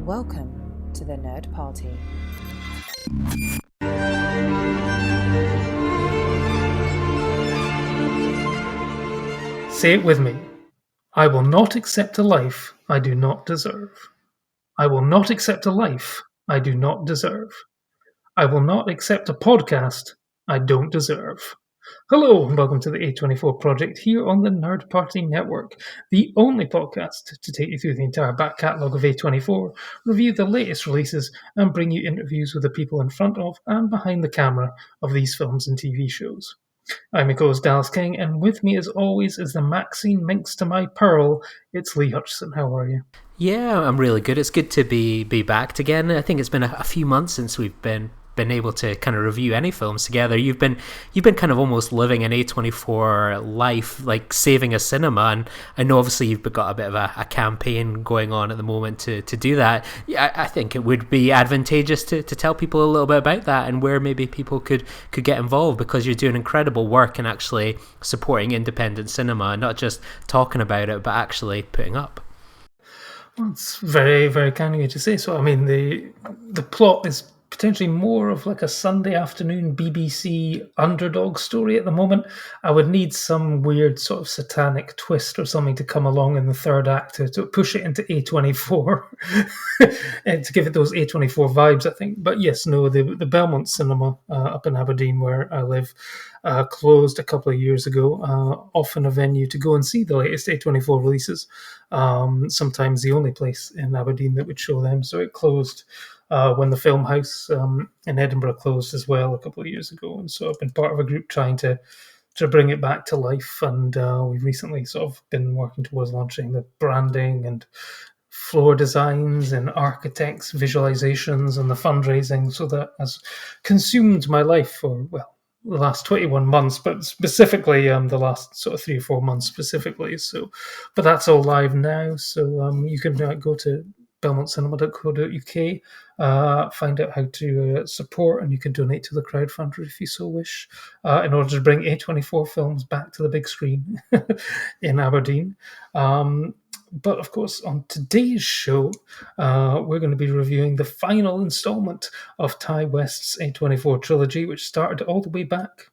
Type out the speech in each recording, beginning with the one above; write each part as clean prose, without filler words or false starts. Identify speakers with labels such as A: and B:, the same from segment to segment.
A: Welcome to the Nerd Party.
B: Say it with me. I will not accept a life I do not deserve. I will not accept a life I do not deserve. I will not accept a podcast I don't deserve. Hello and welcome to the A24 Project here on the Nerd Party Network, the only podcast to take you through the entire back catalogue of A24, review the latest releases, and bring you interviews with the people in front of and behind the camera of these films and TV shows. I'm your co-host Dallas King, and with me as always is the Maxine Minx to my pearl. It's Lee Hutchison. How are you?
C: Yeah, I'm really good. It's good to be back again. I think it's been a few months since we've been able to kind of review any films together. You've been kind of almost living an A24 life, like saving a cinema, and I know obviously you've got a bit of a campaign going on at the moment to do that. Yeah, I think it would be advantageous to tell people a little bit about that and where maybe people could get involved, because you're doing incredible work and actually supporting independent cinema, not just talking about it but actually putting up.
B: Well, it's very, very kind of you to say so. I mean, the plot is potentially more of like a Sunday afternoon BBC underdog story at the moment. I would need some weird sort of satanic twist or something to come along in the third act to push it into A24 and to give it those A24 vibes, I think. But yes, no, the Belmont Cinema up in Aberdeen where I live closed a couple of years ago, often a venue to go and see the latest A24 releases. Sometimes the only place in Aberdeen that would show them. So it closed when the Film House in Edinburgh closed as well a couple of years ago. And so I've been part of a group trying to bring it back to life. And we've recently sort of been working towards launching the branding and floor designs and architects' visualizations and the fundraising. So that has consumed my life for, well, the last 21 months, but specifically the last sort of 3 or 4 months specifically. So, but that's all live now. So you can go to belmontcinema.co.uk, find out how to support, and you can donate to the crowdfunder if you so wish, in order to bring A24 films back to the big screen in Aberdeen. But of course, on today's show, we're going to be reviewing the final installment of Ty West's A24 trilogy, which started all the way back,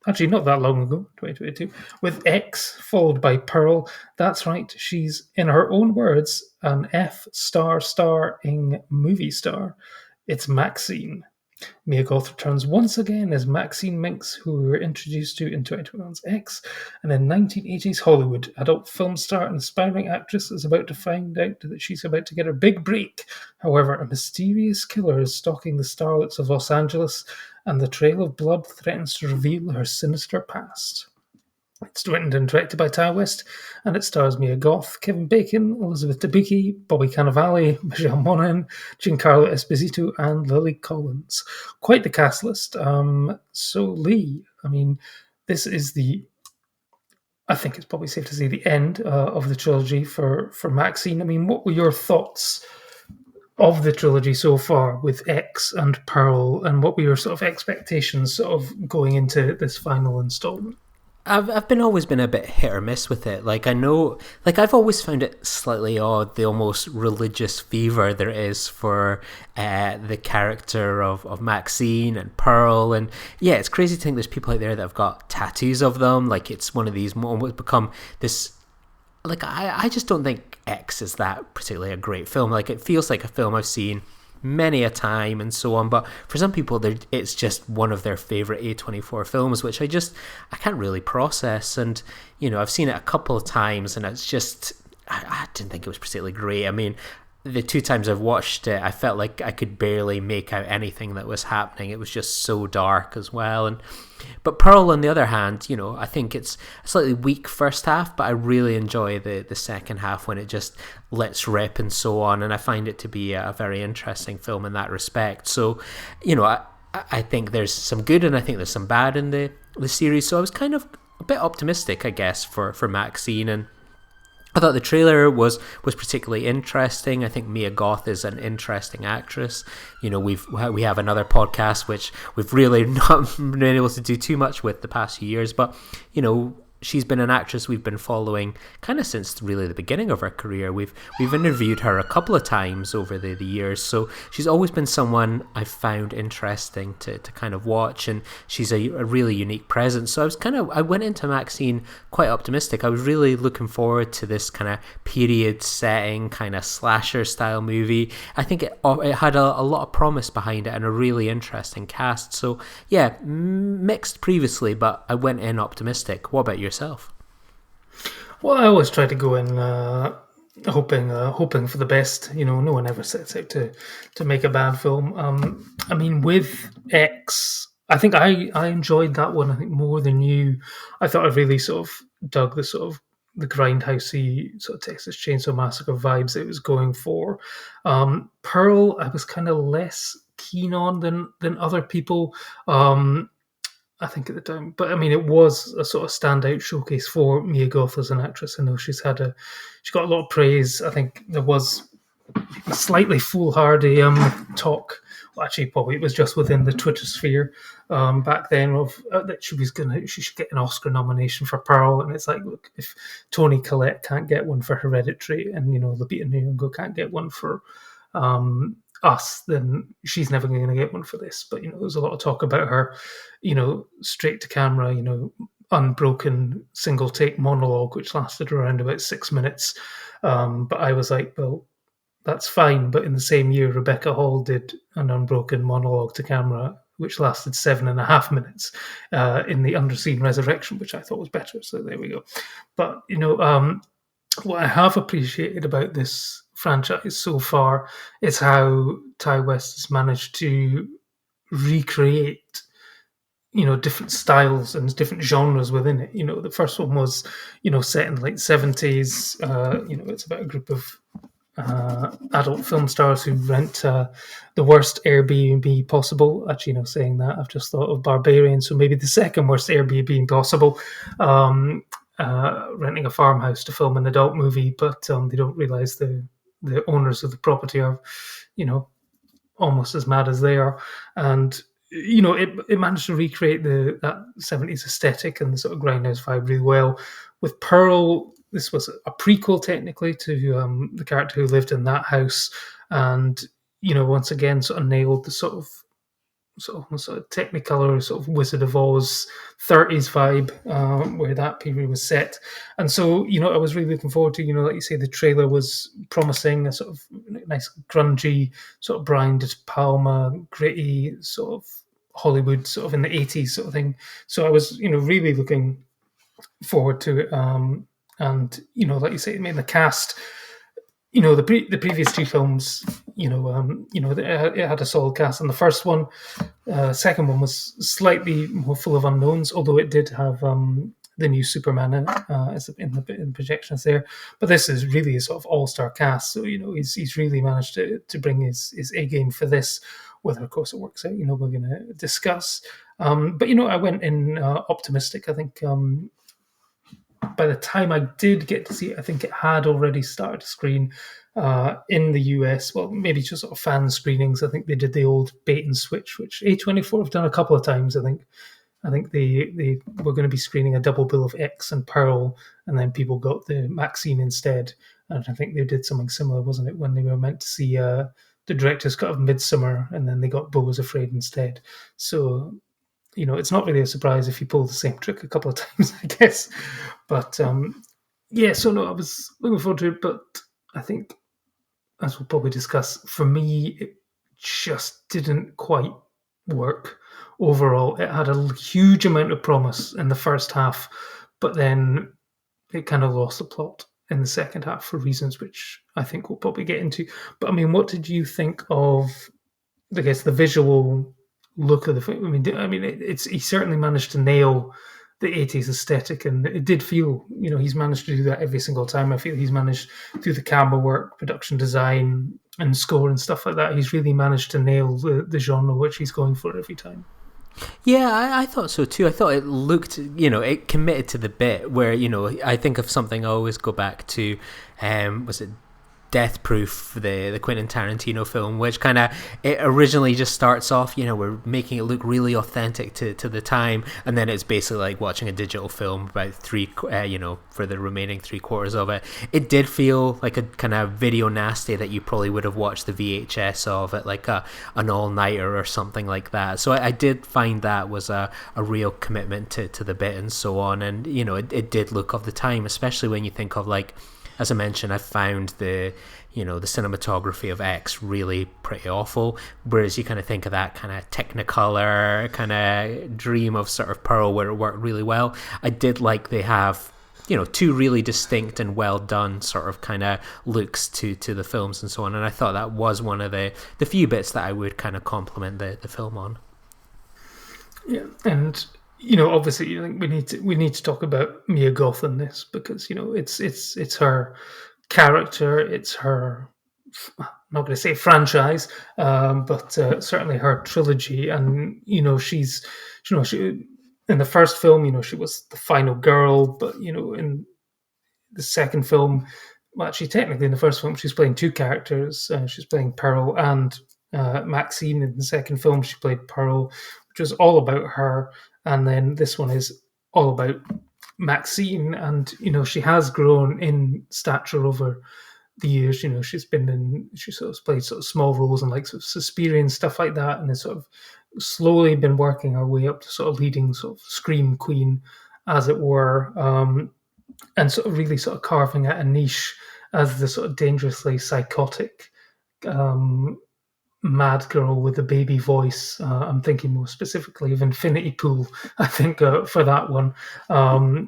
B: actually not that long ago, 2022, with X, followed by Pearl. That's right, she's, in her own words, an F***ing movie star. It's Maxine. Mia Goth returns once again as Maxine Minx, who we were introduced to in 2021's X, and in 1980s Hollywood, adult film star and aspiring actress is about to find out that she's about to get her big break. However, a mysterious killer is stalking the starlets of Los Angeles, and the trail of blood threatens to reveal her sinister past. It's written and directed by Ty West, and it stars Mia Goth, Kevin Bacon, Elizabeth Debicki, Bobby Cannavale, Michelle Monaghan, Giancarlo Esposito, and Lily Collins. Quite the cast list. So, Lee, I mean, this is I think it's probably safe to say, the end of the trilogy for Maxine. I mean, what were your thoughts of the trilogy so far with X and Pearl, and what were your sort of expectations sort of going into this final installment?
C: I've always been a bit hit or miss with it. Like, I know, like, I've always found it slightly odd, the almost religious fever there is for the character of Maxine and Pearl. And yeah, it's crazy to think there's people out there that have got tattoos of them. Like, it's one of these moments become this. Like, I just don't think X is that particularly a great film. Like, it feels like a film I've seen many a time and so on, but for some people it's just one of their favorite A24 films, which I can't really process. And I've seen it a couple of times, and it's just I didn't think it was particularly great. I mean, the 2 times I've watched it, I felt like I could barely make out anything that was happening. It was just so dark as well. But Pearl, on the other hand, I think it's a slightly weak first half, but I really enjoy the second half when it just lets rip and so on. And I find it to be a very interesting film in that respect. So, I think there's some good and I think there's some bad in the series. So I was kind of a bit optimistic, I guess, for Maxine. And I thought the trailer was particularly interesting. I think Mia Goth is an interesting actress. We have another podcast which we've really not been able to do too much with the past few years, but she's been an actress we've been following kind of since really the beginning of her career. We've interviewed her a couple of times over the years, so she's always been someone I've found interesting to kind of watch, and she's a really unique presence. So I went into Maxine quite optimistic. I was really looking forward to this kind of period setting, kind of slasher style movie. I think it had a lot of promise behind it and a really interesting cast. So yeah, mixed previously, but I went in optimistic. What about yourself?
B: Well, I always try to go in hoping for the best. You know, no one ever sets out to make a bad film. I mean, with X, I think I enjoyed that one. I think more than you. I thought I really sort of dug the grindhousey sort of Texas Chainsaw Massacre vibes it was going for. Pearl, I was kind of less keen on than other people. I think at the time, but I mean, it was a sort of standout showcase for Mia Goth as an actress. I know she got a lot of praise. I think there was a slightly foolhardy talk. Well, actually, probably it was just within the Twitter sphere back then of that she should get an Oscar nomination for Pearl. And it's like, look, if Toni Collette can't get one for Hereditary, and Lupita Nyong'o can't get one for Us, then she's never going to get one for this. But there's a lot of talk about her, straight to camera, unbroken single take monologue, which lasted around about 6 minutes. But I was like, well, that's fine. But in the same year, Rebecca Hall did an unbroken monologue to camera, which lasted 7.5 minutes in The Underseen Resurrection, which I thought was better. So there we go. But what I have appreciated about this franchise so far is how Ty West has managed to recreate different styles and different genres within it. The first one was set in the late 70s. It's about a group of adult film stars who rent the worst Airbnb possible. Actually, saying that, I've just thought of Barbarian, so maybe the second worst Airbnb possible. Renting a farmhouse to film an adult movie, but they don't realize the owners of the property are, almost as mad as they are. And, it managed to recreate that 70s aesthetic and the sort of grindhouse vibe really well. With Pearl, this was a prequel technically to the character who lived in that house. And, once again, sort of nailed the sort of Technicolor, sort of Wizard of Oz 30s vibe where that period was set. And so, I was really looking forward to, like you say, the trailer was promising a sort of nice grungy, sort of Brian De Palma, gritty, sort of Hollywood, sort of in the 80s sort of thing. So I was, really looking forward to it. And, like you say, I mean, the cast, the previous two films, it had a solid cast. And the first one, second one was slightly more full of unknowns, although it did have the new Superman in the projections there. But this is really a sort of all-star cast. So, he's really managed to bring his A game for this. Whether, of course, it works out, we're going to discuss. But, I went in optimistic. I think by the time I did get to see it, I think it had already started to screen in the US. Well, maybe just sort of fan screenings. I think they did the old bait and switch, which A24 have done a couple of times. I think they were going to be screening a double bill of X and Pearl, and then people got the Maxine instead. And I think they did something similar, wasn't it, when they were meant to see the director's cut of Midsummer, and then they got Beau Was Afraid instead. So, it's not really a surprise if you pull the same trick a couple of times, I guess. But, so no, I was looking forward to it, but I think, as we'll probably discuss, for me, it just didn't quite work overall. It had a huge amount of promise in the first half, but then it kind of lost the plot in the second half for reasons which I think we'll probably get into. But, I mean, what did you think of, I guess, the visual look of the film? I mean, he certainly managed to nail the 80s aesthetic, and it did feel, he's managed to do that every single time. I feel he's managed, through the camera work, production design, and score and stuff like that, he's really managed to nail the genre which he's going for every time.
C: Yeah, I thought so too. I thought it looked, it committed to the bit where, I think of something I always go back to, was it Death Proof, the Quentin Tarantino film, which kind of, it originally just starts off, we're making it look really authentic to the time, and then it's basically like watching a digital film about for the remaining 3/4 of it. It did feel like a kind of video nasty that you probably would have watched the VHS of at like an all-nighter or something like that. So I did find that was a real commitment to the bit and so on, and it did look of the time, especially when you think of, like, as I mentioned, I found the cinematography of X really pretty awful, whereas you kind of think of that kind of Technicolor kind of dream of sort of Pearl where it worked really well. I did like they have two really distinct and well done sort of kind of looks to the films and so on, and I thought that was one of the few bits that I would kind of compliment the film on.
B: Yeah, and obviously, I think we need to talk about Mia Goth in this, because it's her character, it's her, I'm not going to say franchise, but certainly her trilogy, and she in the first film, she was the final girl, but in the second film, well, actually, technically in the first film, she's playing two characters. She's playing Pearl and Maxine. In the second film, she played Pearl, which was all about her. And then this one is all about Maxine. And, she has grown in stature over the years. She sort of played sort of small roles in like sort of Suspiria and stuff like that. And has sort of slowly been working her way up to sort of leading sort of scream queen, as it were. And sort of really sort of carving out a niche as the sort of dangerously psychotic mad girl with a baby voice. I'm thinking more specifically of Infinity Pool, I think, for that one,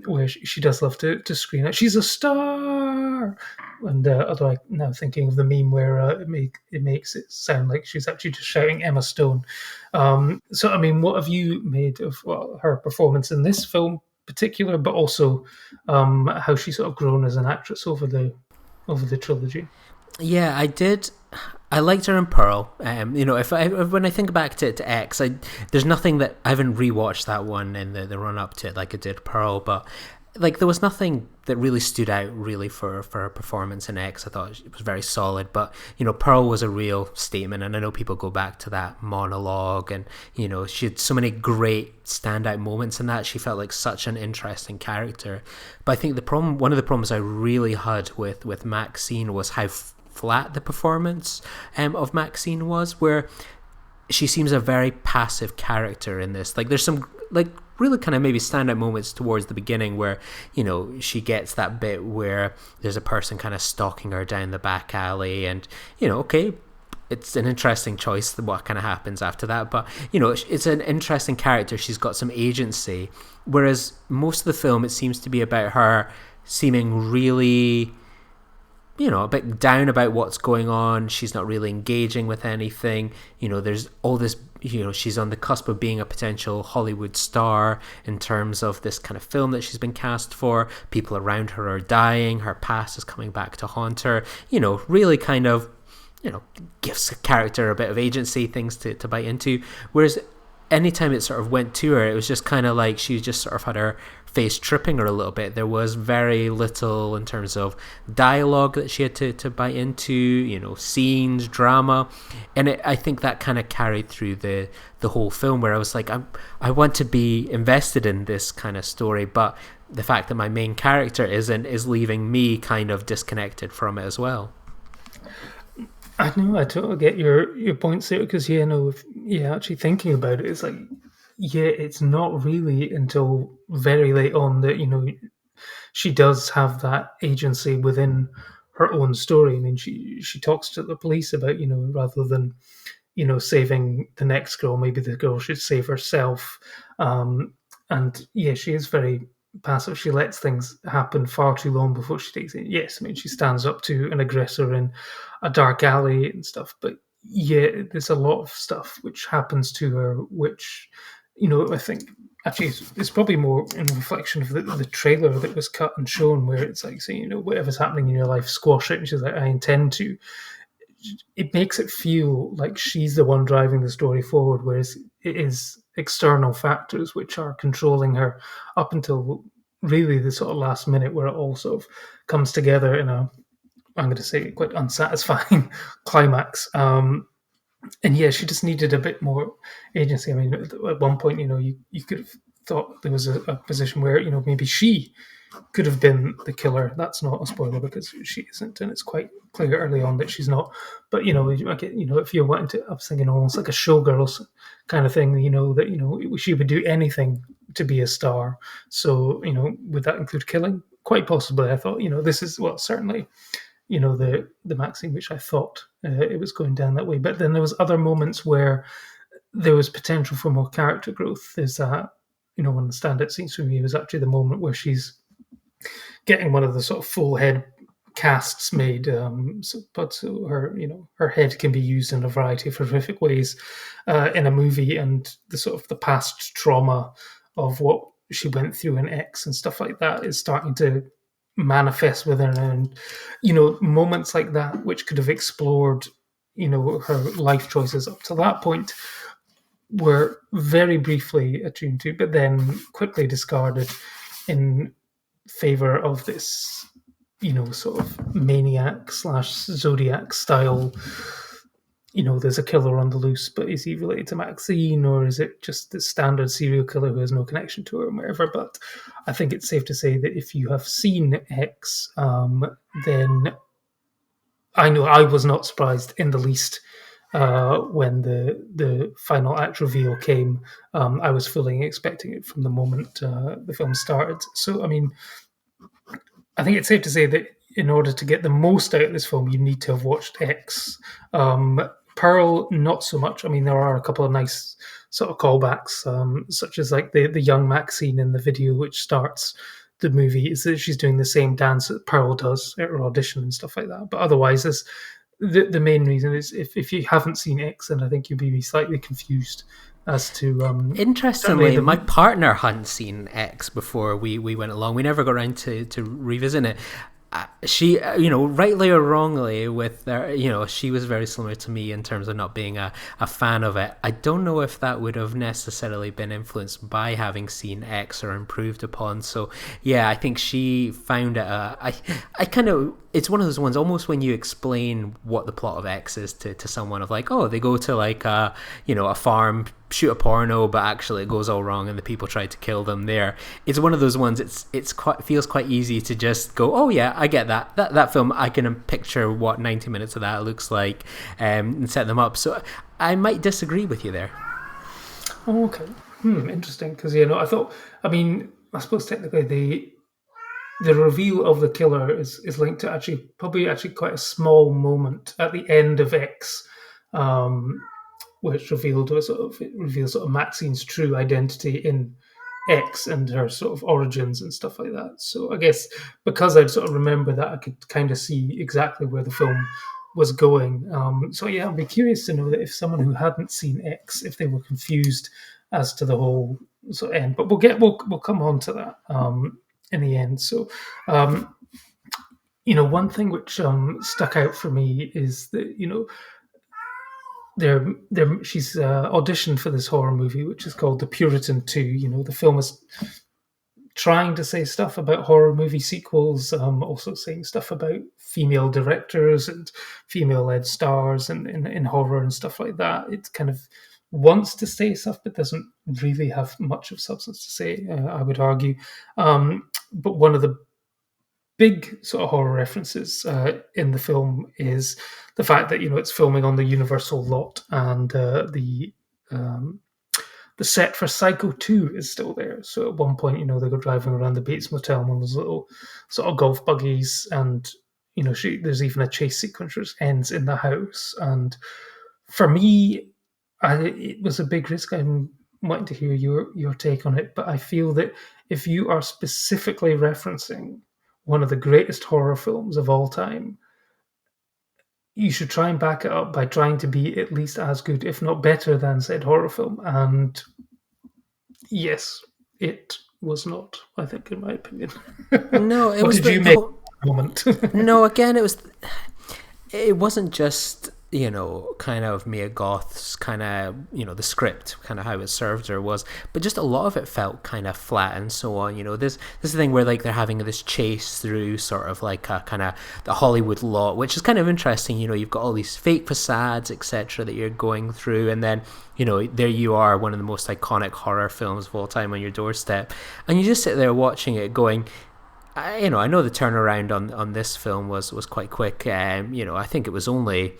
B: where she does love to scream out, "She's a star!" And although I'm now thinking of the meme where it makes it sound like she's actually just shouting Emma Stone. So, I mean, what have you made of her performance in this film particular, but also how she's sort of grown as an actress over the trilogy?
C: Yeah, I did. I liked her in Pearl. When I think back to X, there's nothing that I haven't rewatched that one in the run up to it like I did Pearl, but like there was nothing that really stood out really for her performance in X. I thought it was very solid, but Pearl was a real statement, and I know people go back to that monologue, and she had so many great standout moments in that. She felt like such an interesting character, but I think one of the problems I really had with Maxine was how flat the performance of Maxine was, where she seems a very passive character in this. Like there's some like really kind of maybe standout moments towards the beginning where she gets that bit where there's a person kind of stalking her down the back alley, and okay, it's an interesting choice what kind of happens after that, but it's an interesting character. She's got some agency, whereas most of the film it seems to be about her seeming really a bit down about what's going on. She's not really engaging with anything. There's all this, she's on the cusp of being a potential Hollywood star in terms of this kind of film that she's been cast for. People around her are dying. Her past is coming back to haunt her. Really kind of, gives a character a bit of agency, things to bite into. Whereas anytime it sort of went to her, it was just kind of like she just sort of had her face tripping her a little bit. There was very little in terms of dialogue that she had to bite into, scenes, drama, and I think that kind of carried through the whole film, where I was like, I want to be invested in this kind of story, but the fact that my main character isn't is leaving me kind of disconnected from it as well.
B: I know, I totally get your points there, because actually thinking about it, it's like, it's not really until very late on that she does have that agency within her own story. I mean, she talks to the police about rather than saving the next girl, maybe the girl should save herself. And she is very passive. She lets things happen far too long before she takes it. Yes, I mean, she stands up to an aggressor in a dark alley and stuff, but there's a lot of stuff which happens to her, which I think actually it's probably more in reflection of the trailer that was cut and shown, where it's like saying, whatever's happening in your life, squash it. And she's like, I intend to. It makes it feel like she's the one driving the story forward, whereas it is external factors which are controlling her up until really the sort of last minute, where it all sort of comes together in a I'm going to say, quite unsatisfying climax. And yeah, she just needed a bit more agency. I mean, at one point, you could have thought there was a position where, maybe she could have been the killer. That's not a spoiler because she isn't, and it's quite clear early on that she's not. But if you're wanting to, I was thinking almost like a showgirls kind of thing. That she would do anything to be a star. So would that include killing? Quite possibly. I thought this is certainly the Maxine, which I thought it was going down that way. But then there was other moments where there was potential for more character growth. There's that one of the standout scenes for me was actually the moment where she's getting one of the sort of full head casts made, so her head can be used in a variety of horrific ways in a movie, and the past trauma of what she went through in X and stuff like that is starting to manifest within her, and moments like that which could have explored her life choices up to that point were very briefly attuned to, but then quickly discarded in favor of this, sort of maniac / Zodiac style. There's a killer on the loose, but is he related to Maxine, or is it just the standard serial killer who has no connection to her, and whatever? But I think it's safe to say that if you have seen X, then I know I was not surprised in the least when the final act reveal came. I was fully expecting it from the moment the film started. So, I mean, I think it's safe to say that in order to get the most out of this film, you need to have watched X. Pearl, not so much. I mean, there are a couple of nice sort of callbacks, such as like the young Maxine in the video, which starts the movie, is that she's doing the same dance that Pearl does at her audition and stuff like that. But otherwise, the main reason is if you haven't seen X, then I think you'll be slightly confused as to
C: interestingly, my partner hadn't seen X before we went along. We never got around to revisiting it. She, rightly or wrongly, she was very similar to me in terms of not being a fan of it. I don't know if that would have necessarily been influenced by having seen X or improved upon. So yeah, I think she found it. I kind of, it's one of those ones almost when you explain what the plot of X is to someone, of like, oh, they go to like a farm, shoot a porno, but actually it goes all wrong and the people try to kill them there. It's one of those ones. It's quite, feels quite easy to just go, oh yeah, I get that film. I can picture what 90 minutes of that looks like, and set them up. So I might disagree with you there.
B: Oh, okay. Interesting, because I suppose technically the reveal of the killer is linked to probably quite a small moment at the end of X, which reveals sort of Maxine's true identity in X and her sort of origins and stuff like that. So I guess because I'd sort of remember that, I could kind of see exactly where the film was going. So yeah, I'd be curious to know that if someone who hadn't seen X, if they were confused as to the whole sort of end. But we'll come on to that in the end. So one thing which stuck out for me is that she's auditioned for this horror movie, which is called The Puritan 2. The film is trying to say stuff about horror movie sequels, also saying stuff about female directors and female-led stars and in horror and stuff like that. It kind of wants to say stuff, but doesn't really have much of substance to say, I would argue. But one of the big sort of horror references in the film is the fact that it's filming on the Universal lot, and the set for Psycho 2 is still there. So at one point, they go driving around the Bates Motel on those little sort of golf buggies, and there's even a chase sequence which ends in the house. And for me, it was a big risk. I'm wanting to hear your take on it, but I feel that if you are specifically referencing one of the greatest horror films of all time, you should try and back it up by trying to be at least as good, if not better, than said horror film. And yes, it was not, I think, in my opinion.
C: No, it was.
B: What did you make of the moment?
C: No, again, it wasn't just kind of Mia Goth's kind of, the script, kind of how it served her was, but just a lot of it felt kind of flat and so on. This is the thing where like they're having this chase through sort of like a kind of the Hollywood lot, which is kind of interesting. You've got all these fake facades, etc., that you're going through, and then there you are, one of the most iconic horror films of all time on your doorstep, and you just sit there watching it, going, I know the turnaround on this film was quite quick. I think it was only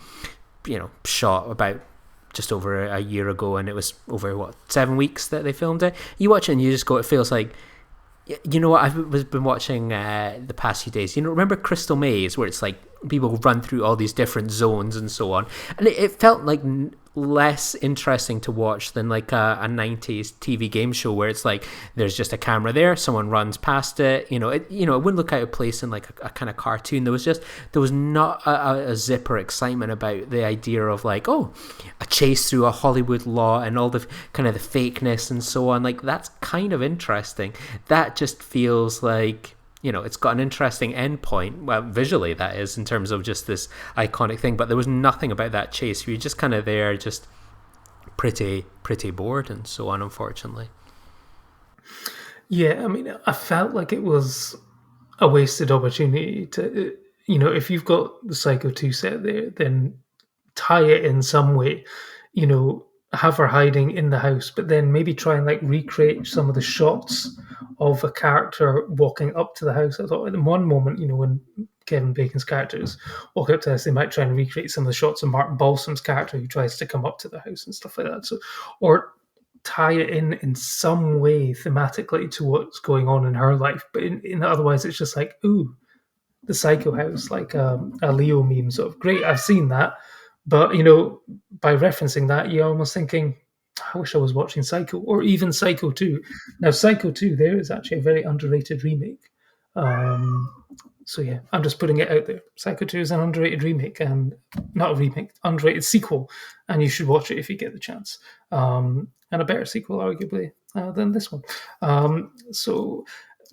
C: shot about just over a year ago, and it was over 7 weeks that they filmed it. You watch it and you just go, it feels like, what I've been watching the past few days. Remember Crystal Maze, where it's like people run through all these different zones and so on, and it felt like less interesting to watch than like a 90s TV game show where it's like there's just a camera there, someone runs past it, it wouldn't look out of place in like a kind of cartoon. There was not a zip or excitement about the idea of like, oh, a chase through a Hollywood lot and all the kind of the fakeness and so on. Like, that's kind of interesting. That just feels like, it's got an interesting endpoint. Well, visually that is, in terms of just this iconic thing. But there was nothing about that chase. You're just kind of there, just pretty bored and so on, unfortunately.
B: Yeah, I mean, I felt like it was a wasted opportunity to, if you've got the Psycho 2 set there, then tie it in some way, have her hiding in the house, but then maybe try and like recreate some of the shots of a character walking up to the house. I thought in one moment, when Kevin Bacon's characters walk up to the house, they might try and recreate some of the shots of Martin Balsam's character who tries to come up to the house and stuff like that. So, or tie it in some way thematically to what's going on in her life. But otherwise, it's just like, ooh, the Psycho house, like a Leo meme sort of. Great, I've seen that. But, by referencing that, you're almost thinking, I wish I was watching Psycho, or even Psycho 2. Now, Psycho 2 there is actually a very underrated remake. So, yeah, I'm just putting it out there. Psycho 2 is an underrated remake, and not a remake, underrated sequel, and you should watch it if you get the chance. And a better sequel, arguably, than this one.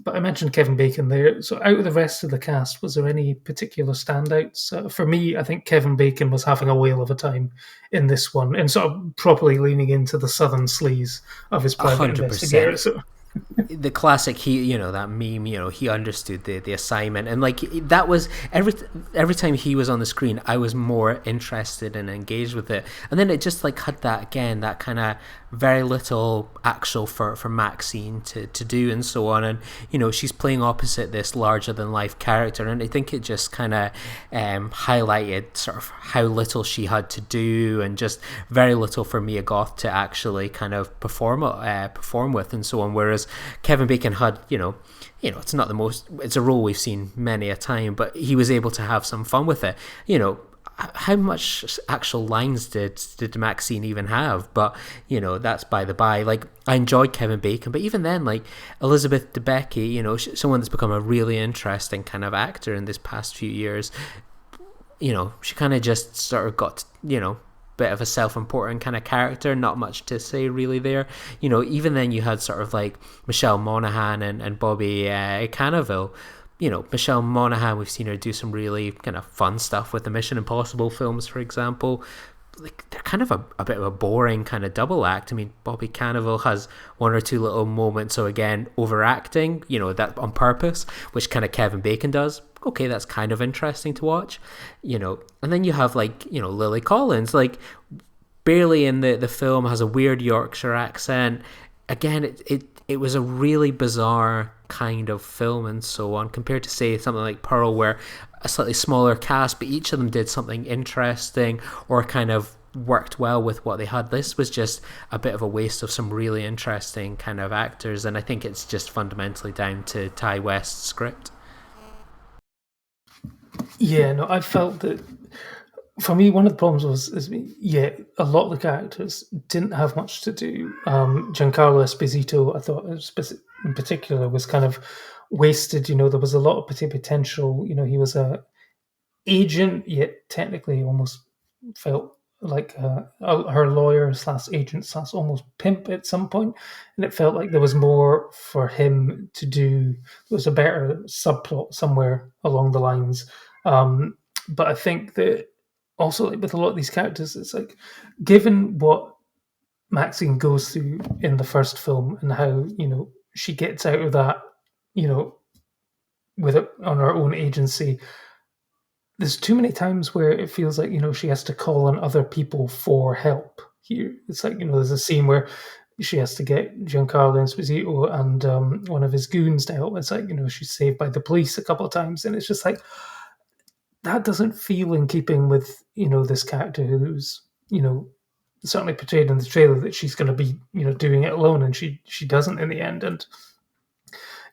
B: But I mentioned Kevin Bacon there. So out of the rest of the cast, was there any particular standouts? For me, I think Kevin Bacon was having a whale of a time in this one, and sort of properly leaning into the southern sleaze of his private
C: 100%.
B: investigator. So.
C: The classic, that meme, he understood the assignment, and like that was every time he was on the screen, I was more interested and engaged with it. And then it just like had that kind of very little actual for Maxine to do and so on, and she's playing opposite this larger than life character, and I think it just kind of highlighted sort of how little she had to do, and just very little for Mia Goth to actually kind of perform with and so on. Whereas Kevin Bacon had, it's not the most, it's a role we've seen many a time, but he was able to have some fun with it. How much actual lines did Maxine even have? But that's by the by. Like, I enjoyed Kevin Bacon, but even then, like Elizabeth Debicki, someone that's become a really interesting kind of actor in this past few years. She kind of just sort of got bit of a self-important kind of character, not much to say really there. Even then you had sort of like Michelle Monaghan and Bobby Cannavale. Michelle Monaghan, we've seen her do some really kind of fun stuff with the Mission Impossible films, for example. Like, they're kind of a bit of a boring kind of double act. I mean, Bobby Cannavale has one or two little moments, so again, overacting, that on purpose, which kind of Kevin Bacon does. Okay, that's kind of interesting to watch, and then you have like, Lily Collins, like barely in the film, has a weird Yorkshire accent. Again, it was a really bizarre kind of film and so on, compared to say something like Pearl, where a slightly smaller cast, but each of them did something interesting or kind of worked well with what they had. This was just a bit of a waste of some really interesting kind of actors, and I think it's just fundamentally down to Ty West's script.
B: Yeah, no, I felt that for me, one of the problems was, a lot of the characters didn't have much to do. Giancarlo Esposito, I thought in particular, was kind of wasted. There was a lot of potential. He was a agent, yet technically almost felt like her lawyer / agent / almost pimp at some point, and it felt like there was more for him to do. There was a better subplot somewhere along the lines. But I think that also like with a lot of these characters, it's like, given what Maxine goes through in the first film and how, she gets out of that, you know, with it on her own agency, there's too many times where it feels like, she has to call on other people for help here. It's like, there's a scene where she has to get Giancarlo Esposito and one of his goons to help. It's like, she's saved by the police a couple of times. And it's just like, that doesn't feel in keeping with, this character who's, certainly portrayed in the trailer that she's going to be, doing it alone. And she doesn't in the end. And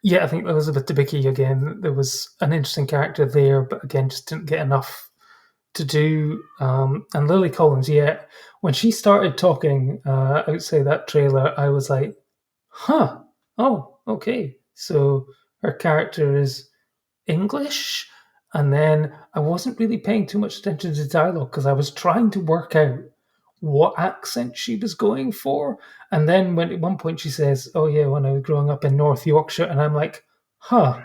B: yeah, I think Elizabeth Debicki, again, there was an interesting character there, but again, just didn't get enough to do. And Lily Collins, yeah, when she started talking outside that trailer, I was like, huh, oh, okay. So her character is English? And then I wasn't really paying too much attention to the dialogue because I was trying to work out what accent she was going for. And then when at one point she says, oh yeah, when I was growing up in North Yorkshire, and I'm like, huh,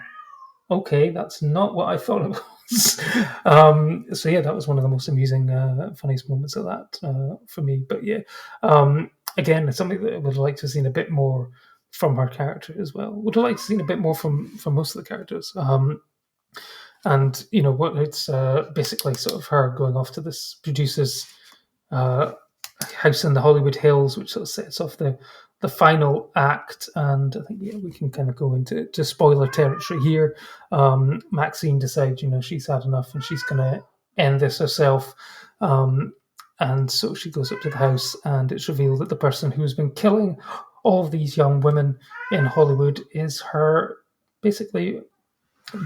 B: okay, that's not what I thought it was. So yeah, that was one of the most amusing, funniest moments of that for me. But yeah, again, it's something that I would like to have seen a bit more from her character as well. Would have liked to have seen a bit more from most of the characters. And what it's basically sort of her going off to this producer's house in the Hollywood Hills, which sort of sets off the final act. And I think we can kind of go into spoiler territory here. Maxine decides she's had enough and she's going to end this herself. And so she goes up to the house, and it's revealed that the person who's been killing all of these young women in Hollywood is her basically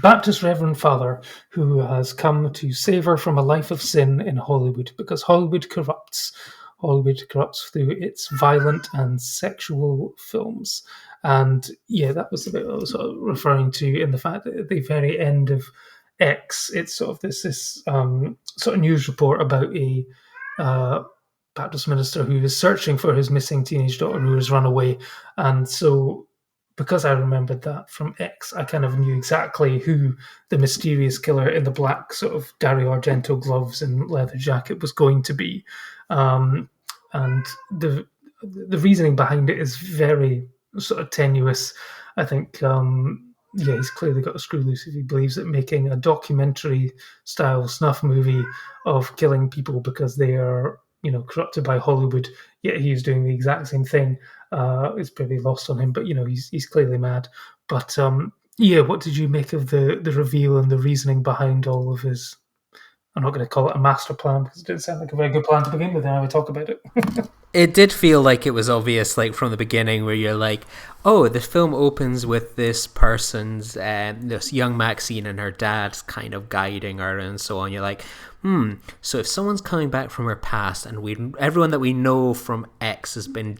B: Baptist Reverend Father, who has come to save her from a life of sin in Hollywood, because Hollywood corrupts. Hollywood corrupts through its violent and sexual films. And yeah, that was the bit I was sort of referring to in the fact that at the very end of X, it's sort of this sort of news report about a Baptist minister who is searching for his missing teenage daughter who has run away. And so because I remembered that from X, I kind of knew exactly who the mysterious killer in the black sort of Dario Argento gloves and leather jacket was going to be. And the reasoning behind it is very sort of tenuous. I think, he's clearly got a screw loose if he believes that making a documentary-style snuff movie of killing people because they are, corrupted by Hollywood, yet he's doing the exact same thing. It's pretty lost on him, but he's clearly mad. But what did you make of the reveal and the reasoning behind all of his? I'm not going to call it a master plan because it didn't sound like a very good plan to begin with. And I would talk about it.
C: It did feel like it was obvious, like from the beginning, where you're like, oh, the film opens with this person's, this young Maxine and her dad's kind of guiding her and so on. You're like, so if someone's coming back from her past and everyone that we know from X has been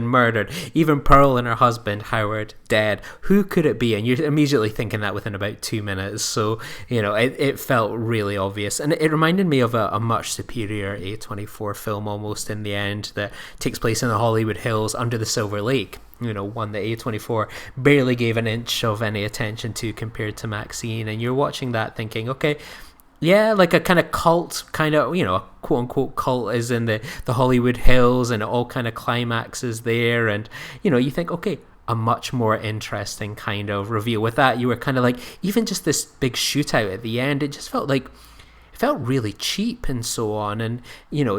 C: murdered, even Pearl and her husband, Howard, dead, who could it be? And you're immediately thinking that within about 2 minutes. So, it felt really obvious. And it reminded me of a much superior A24 film almost in the end that takes place in the Hollywood Hills under the Silver Lake. One that A24 barely gave an inch of any attention to compared to Maxine. And you're watching that thinking, okay, yeah, like a kind of cult, a quote-unquote cult is in the Hollywood Hills, and it all kind of climaxes there. And, you think, okay, a much more interesting kind of reveal. With that, you were kind of like, even just this big shootout at the end, it just felt really cheap and so on, and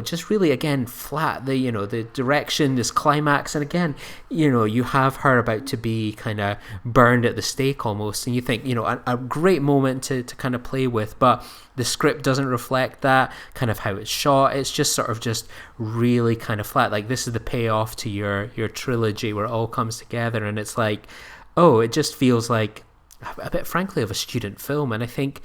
C: just really again flat. The direction, this climax, and again you have her about to be kind of burned at the stake almost, and you think a great moment to kind of play with, but the script doesn't reflect that kind of how it's shot. It's just sort of just really kind of flat. Like, this is the payoff to your trilogy where it all comes together, and it's like, oh, it just feels like a bit frankly of a student film. And I think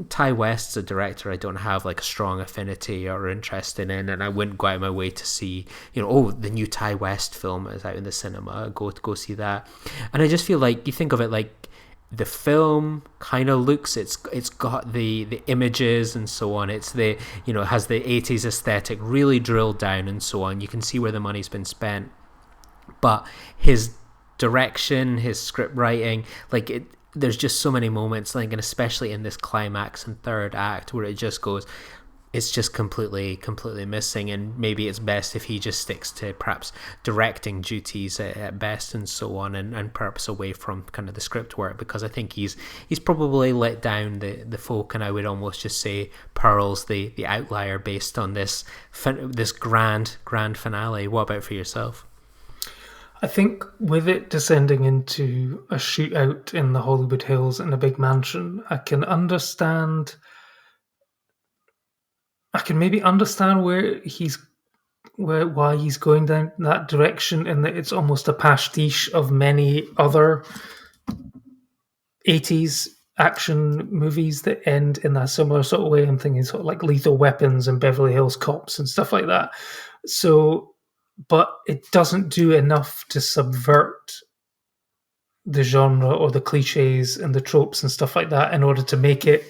C: Ty West's a director I don't have like a strong affinity or interest in, and I wouldn't go out of my way to see the new Ty West film is out in the cinema, go see that. And I just feel like you think of it like the film kind of looks, it's got the images and so on, it's it has the 80s aesthetic really drilled down and so on. You can see where the money's been spent, but his direction, his script writing, there's just so many moments, and especially in this climax and third act where it just goes, it's just completely missing, and maybe it's best if he just sticks to perhaps directing duties at best and so on, and perhaps away from kind of the script work, because I think he's probably let down the folk, and I would almost just say Pearl's the outlier based on this grand finale. What about for yourself?
B: I think with it descending into a shootout in the Hollywood Hills in a big mansion, I can maybe understand why he's going down that direction, in that it's almost a pastiche of many other 80s action movies that end in a similar sort of way. I'm thinking sort of like Lethal Weapons and Beverly Hills Cops and stuff like that. So, but it doesn't do enough to subvert the genre or the cliches and the tropes and stuff like that in order to make it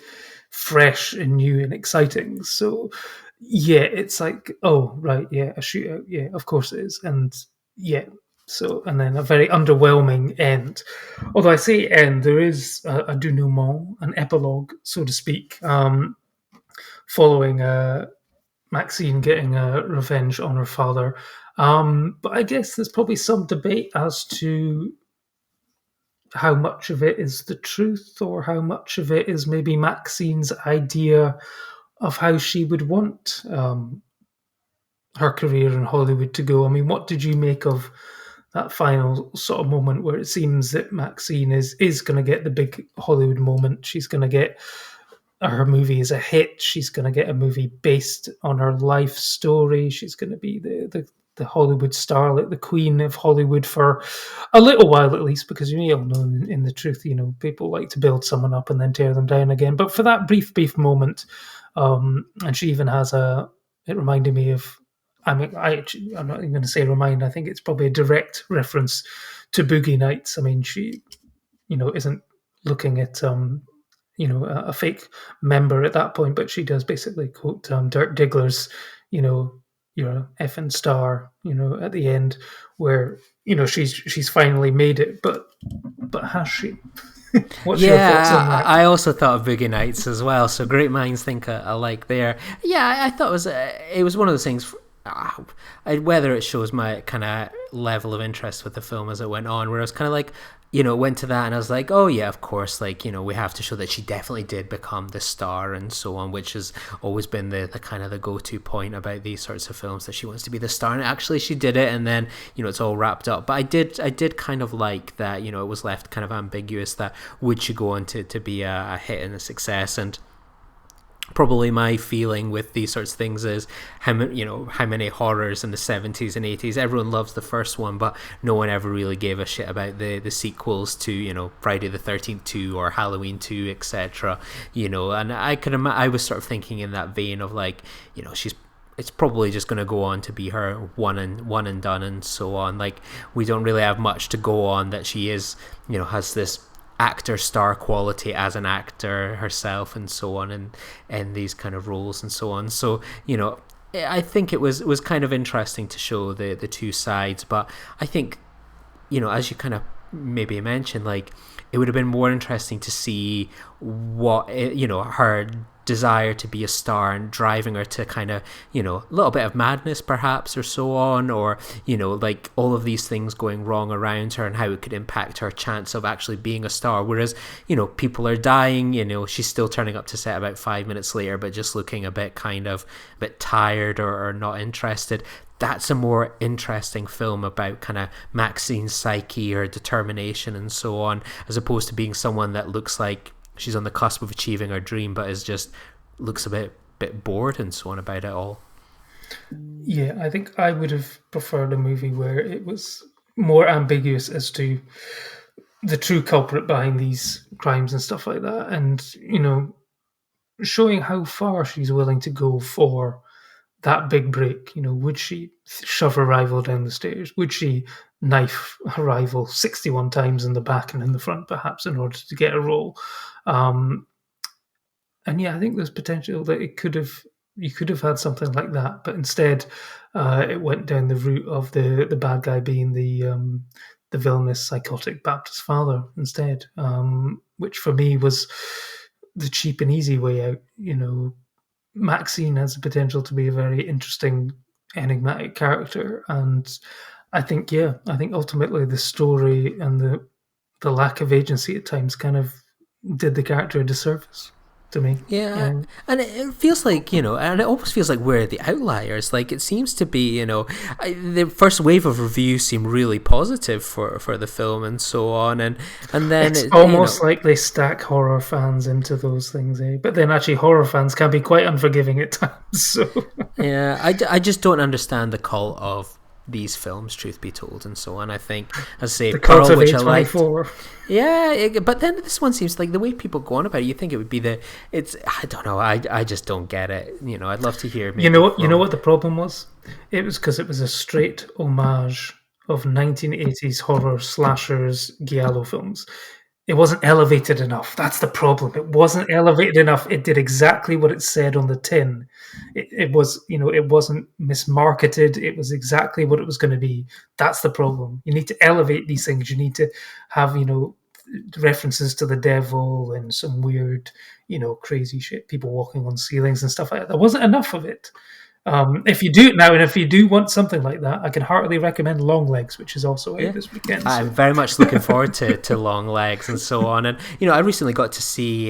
B: fresh and new and exciting. So yeah, it's like, oh right, yeah, a shootout, yeah, of course it is. And yeah, so, and then a very underwhelming end. Although I say end, there is a denouement, an epilogue, so to speak, following Maxine getting revenge on her father. But I guess there's probably some debate as to how much of it is the truth, or how much of it is maybe Maxine's idea of how she would want her career in Hollywood to go. I mean, what did you make of that final sort of moment where it seems that Maxine is going to get the big Hollywood moment? She's going to get her movie is a hit. She's going to get a movie based on her life story. She's going to be the Hollywood starlet, the queen of Hollywood for a little while at least, because you all know in the truth, people like to build someone up and then tear them down again. But for that brief moment, and she even has it reminded me of, I'm not even going to say remind, I think it's probably a direct reference to Boogie Nights. I mean, she, isn't looking at, a fake member at that point, but she does basically quote Dirk Diggler's, you're a effing star, at the end, where, she's finally made it, but has she? What's your thoughts on that?
C: I also thought of Boogie Nights as well. So great minds think alike there. Yeah, I thought it was one of those things. Whether it shows my kind of level of interest with the film as it went on, where I was kind of like, went to that and I was like, oh yeah, of course, like, we have to show that she definitely did become the star and so on, which has always been the kind of the go-to point about these sorts of films, that she wants to be the star, and actually she did it, and then, it's all wrapped up. But I did kind of like that, it was left kind of ambiguous, that would she go on to be a hit and a success. And probably my feeling with these sorts of things is how many horrors in the 70s and 80s, everyone loves the first one, but no one ever really gave a shit about the sequels to Friday the 13th 2 or Halloween 2, etc. And I was sort of thinking in that vein of like, it's probably just going to go on to be her one and done and so on. Like, we don't really have much to go on that she is, has this actor star quality as an actor herself and so on, and these kind of roles and so on. So I think it was kind of interesting to show the two sides, but I think as you kind of maybe mentioned, like, it would have been more interesting to see what her desire to be a star and driving her to kind of a little bit of madness perhaps or so on, or like all of these things going wrong around her and how it could impact her chance of actually being a star. Whereas people are dying, she's still turning up to set about 5 minutes later but just looking a bit tired or not interested. That's a more interesting film about kind of Maxine's psyche or determination and so on, as opposed to being someone that looks like she's on the cusp of achieving her dream but looks a bit bored and so on about it all.
B: Yeah, I think I would have preferred a movie where it was more ambiguous as to the true culprit behind these crimes and stuff like that, and showing how far she's willing to go for that big break. Would she shove her rival down the stairs? Would she knife her rival 61 times in the back and in the front, perhaps, in order to get a role? And yeah, I think there's potential that you could have had something like that, but instead, it went down the route of the bad guy being the villainous, psychotic Baptist father instead, which for me was the cheap and easy way out. Maxine has the potential to be a very interesting, enigmatic character, and I think ultimately the story and the lack of agency at times kind of did the character a disservice to me.
C: Yeah, and it feels like, and it almost feels like we're the outliers. Like, it seems to be, the first wave of reviews seem really positive for the film and so on, and then
B: it's almost like they stack horror fans into those things, eh? But then actually, horror fans can be quite unforgiving at times. So
C: yeah, I just don't understand the cult of these films, truth be told, and so on. I think, as I say,
B: the
C: Pearl,
B: cult of
C: which I liked.
B: A24.
C: Yeah, but then this one seems like the way people go on about it, you think it would be I don't know, I just don't get it. I'd love to hear.
B: You know what the problem was? It was because it was a straight homage of 1980s horror slashers giallo films. It wasn't elevated enough. That's the problem. It wasn't elevated enough. It did exactly what it said on the tin. It was, it wasn't mismarketed. It was exactly what it was going to be. That's the problem. You need to elevate these things. You need to have, references to the devil and some weird, crazy shit, people walking on ceilings and stuff like that. There wasn't enough of it. If you do want something like that, I can heartily recommend Longlegs, which is also out this weekend. So.
C: I'm very much looking forward to Longlegs and so on. And I recently got to see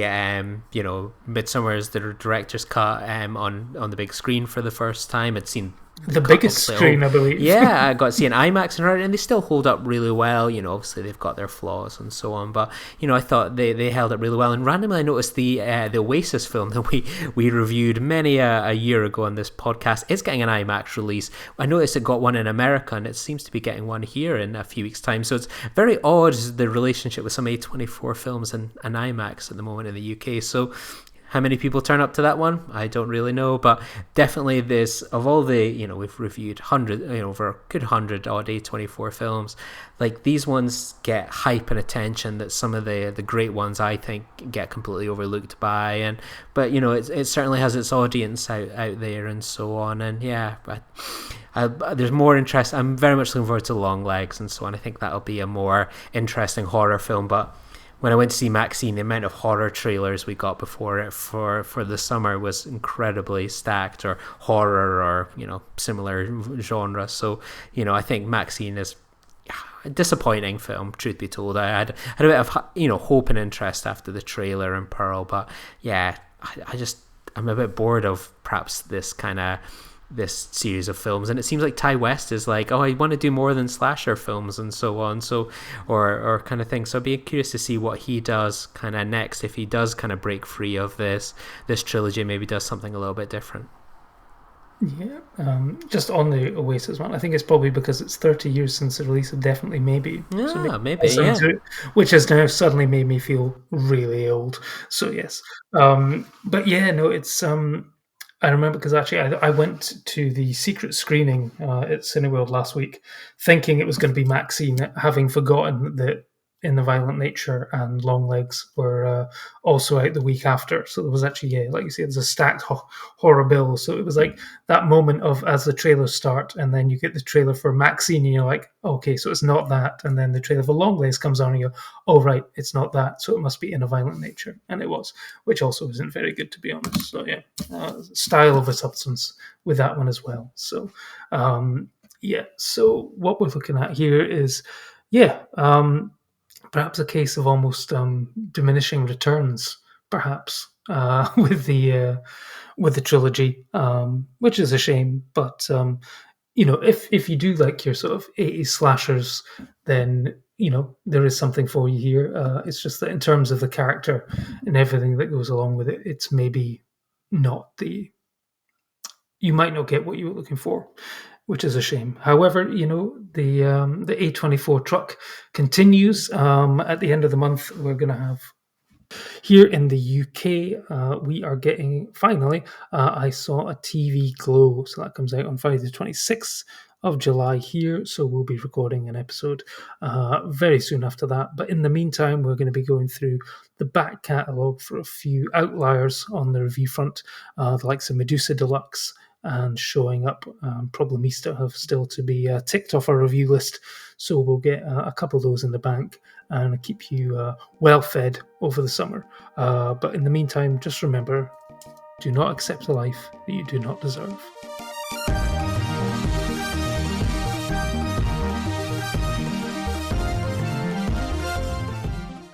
C: Midsummer's the director's cut on the big screen for the first time. I'd seen
B: the biggest screen, I believe.
C: Yeah, I got to see an IMAX and they still hold up really well. Obviously they've got their flaws and so on, but I thought they held up really well. And randomly, I noticed the Oasis film that we reviewed many a year ago on this podcast. It's getting an IMAX release. I noticed it got one in America, and it seems to be getting one here in a few weeks' time. So it's very odd, the relationship with some A24 films and IMAX at the moment in the UK. So how many people turn up to that one? I don't really know, but definitely this, of all the, we've reviewed over a good 100 odd A24 films, like these ones get hype and attention that some of the great ones I think get completely overlooked by, but it certainly has its audience out there and so on, and yeah, but there's more interest. I'm very much looking forward to Longlegs and so on. I think that'll be a more interesting horror film, but when I went to see Maxine, the amount of horror trailers we got before it for the summer was incredibly stacked, or horror or similar genre. So I think Maxine is a disappointing film, truth be told. I had a bit of hope and interest after the trailer and Pearl, but yeah, I'm a bit bored of perhaps this series of films, and it seems like Ty West is like, I want to do more than slasher films and so on, or kind of thing. So I'd be curious to see what he does kind of next, if he does kind of break free of this trilogy, maybe does something a little bit different.
B: Yeah, just on the Oasis one, I think it's probably because it's 30 years since the release of Definitely Maybe. Which has now suddenly made me feel really old. So yes, but yeah, no, it's I remember because actually I went to the secret screening at Cineworld last week, thinking it was going to be Maxine, having forgotten that In the Violent Nature and Longlegs were also out the week after. So there was actually, like you say, there's a stacked horror bill. So it was like that moment of as the trailers start, and then you get the trailer for Maxine, and you're like, okay, so it's not that. And then the trailer for Longlegs comes on, and you go, oh, right, it's not that. So it must be In a Violent Nature. And it was, which also isn't very good, to be honest. So yeah, style over substance with that one as well. So so what we're looking at here is, perhaps a case of almost diminishing returns, perhaps with the trilogy, which is a shame. But if you do like your sort of 80s slashers, then there is something for you here. It's just that in terms of the character and everything that goes along with it, it's maybe not you might not get what you were looking for, which is a shame. However, the A24 truck continues. At the end of the month, we're going to have here in the UK, we are getting finally. I saw a TV Glow, so that comes out on Friday the 26th of July here. So we'll be recording an episode very soon after that. But in the meantime, we're going to be going through the back catalogue for a few outliers on the review front, the likes of Medusa Deluxe and Showing Up. Problemista have still to be ticked off our review list, so we'll get a couple of those in the bank and keep you well fed over the summer. But in the meantime, just remember, Do not accept a life that you do not deserve.